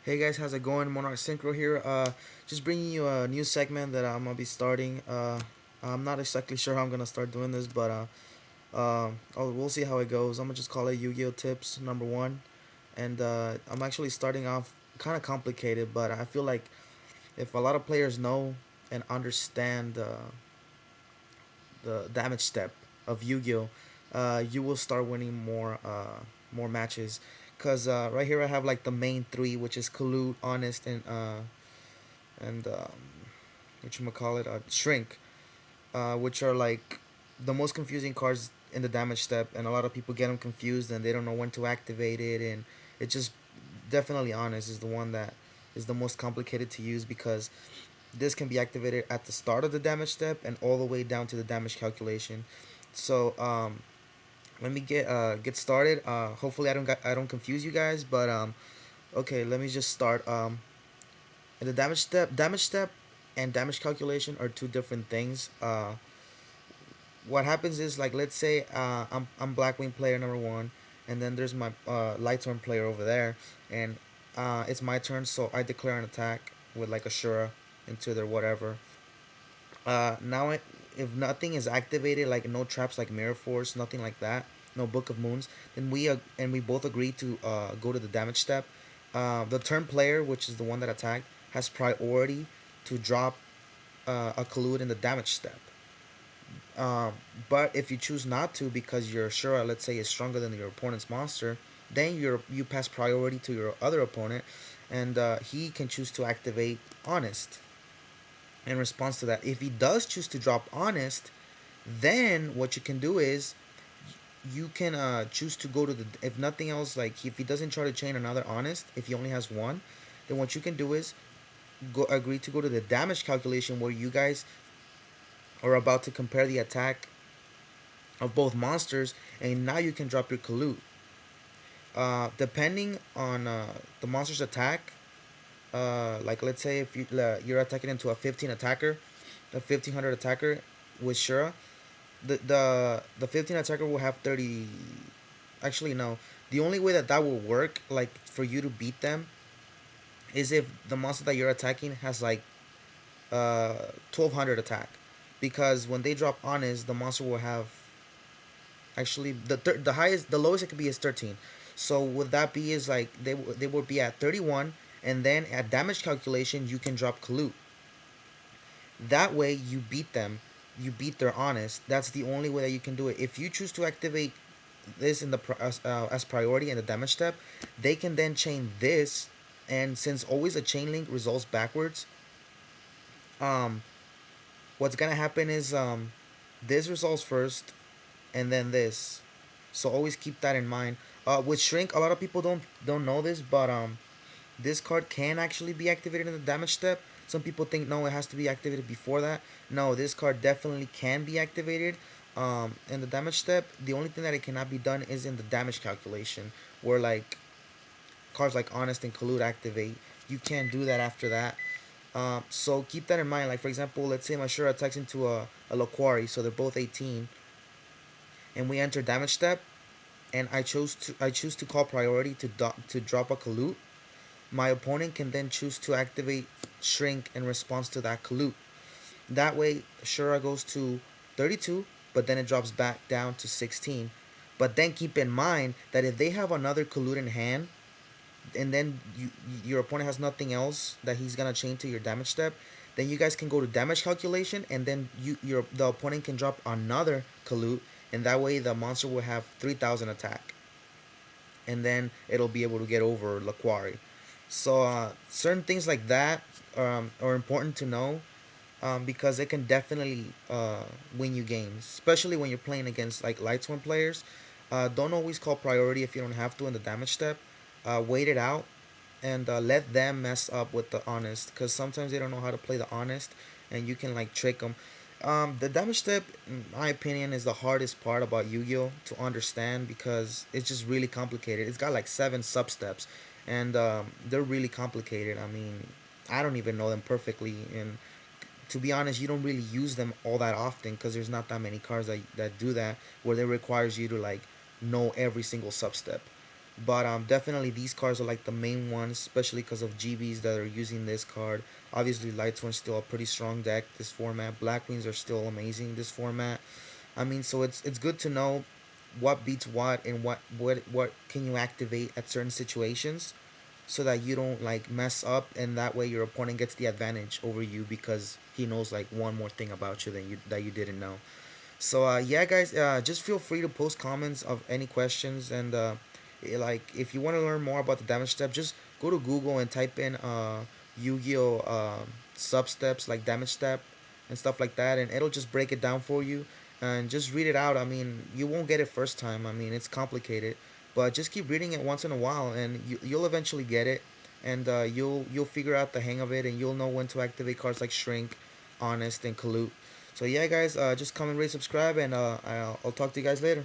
Hey guys, how's it going? Monarch Synchro here. Just bringing you a new segment that I'm gonna be starting. I'm not exactly sure how I'm gonna start doing this, but we'll see how it goes. I'm gonna just call it Yu-Gi-Oh Tips number one, and I'm actually starting off kind of complicated, but I feel like if a lot of players know and understand the damage step of Yu-Gi-Oh, you will start winning more matches. Cause right here I have like the main three, which is Collude, Honest, and what you call it, Shrink, which are like the most confusing cards in the damage step, and a lot of people get them confused and they don't know when to activate it, and it just definitely Honest is the one that is the most complicated to use because this can be activated at the start of the damage step and all the way down to the damage calculation. So let me get started. Hopefully I don't confuse you guys, but okay, let me just start. In the damage step and damage calculation are two different things. What happens is like let's say I'm Blackwing player number one, and then there's my Lighthorn player over there, and it's my turn, so I declare an attack with like a Shura into their whatever. Now if nothing is activated, like no traps like Mirror Force, nothing like that, no Book of Moons, then we both agree to go to the damage step. The turn player, which is the one that attacked, has priority to drop a collude in the damage step. Um, but if you choose not to because your Shura, let's say, is stronger than your opponent's monster, then you pass priority to your other opponent, and he can choose to activate Honest in response to that. If he does choose to drop Honest, then what you can do is you can choose to go to the, if nothing else, like if he doesn't try to chain another Honest, if he only has one, then what you can do is go agree to go to the damage calculation where you guys are about to compare the attack of both monsters, and now you can drop your Kalut. Depending on the monster's attack, like let's say if you're attacking into a 15 attacker, a 1500 attacker with Shura, the 15 attacker will have 30. Actually, no. The only way that will work, like for you to beat them, is if the monster that you're attacking has like 1200 attack, because when they drop Honest, the monster will have actually the highest, the lowest it could be is 13. So what that be is like they would be at 31, and then at damage calculation you can drop Kalut. That way you beat them, you beat their Honest. That's the only way that you can do it. If you choose to activate this in the as priority in the damage step, they can then chain this, and since always a chain link results backwards, um, what's gonna happen is this resolves first, and then this. So always keep that in mind. With Shrink, a lot of people don't know this, but this card can actually be activated in the damage step. Some people think no, it has to be activated before that. No, this card definitely can be activated in the damage step. The only thing that it cannot be done is in the damage calculation, where like cards like Honest and Collude activate. You can't do that after that. So keep that in mind. Like for example, let's say my Shura attacks into a Laquari, so they're both 18, and we enter damage step, and I choose to call priority to drop a Kalut. My opponent can then choose to activate Shrink in response to that Kalut. That way, Shura goes to 32, but then it drops back down to 16. But then keep in mind that if they have another Kalut in hand, and then your opponent has nothing else that he's gonna chain to your damage step, then you guys can go to damage calculation, and then the opponent can drop another Kalut, and that way the monster will have 3000 attack, and then it'll be able to get over Laquari. So certain things like that are important to know, because it can definitely win you games, especially when you're playing against like Lights 1 players. Don't always call priority if you don't have to in the damage step. Wait it out, and let them mess up with the Honest, because sometimes they don't know how to play the Honest, and you can like trick them. The damage step, in my opinion, is the hardest part about Yu-Gi-Oh to understand, because it's just really complicated. It's got like 7 sub-steps, and they're really complicated. I mean, I don't even know them perfectly, and to be honest, you don't really use them all that often because there's not that many cards that do that, where it requires you to like know every single sub step. But definitely these cards are like the main ones, especially because of GBs that are using this card. Obviously, Light Sworn's still a pretty strong deck this format. Black Queens are still amazing this format. I mean, so it's good to know what beats what and what can you activate at certain situations, so that you don't like mess up, and that way your opponent gets the advantage over you because he knows like one more thing about you than you that you didn't know. So yeah, guys, just feel free to post comments of any questions, and like if you want to learn more about the damage step, just go to Google and type in Yu-Gi-Oh sub steps like damage step and stuff like that, and it'll just break it down for you and just read it out. I mean, you won't get it first time. I mean, it's complicated, but just keep reading it once in a while, and you'll eventually get it, and you'll figure out the hang of it, and you'll know when to activate cards like Shrink, Honest, and Collude. So yeah, guys, just comment, rate, subscribe, and I'll talk to you guys later.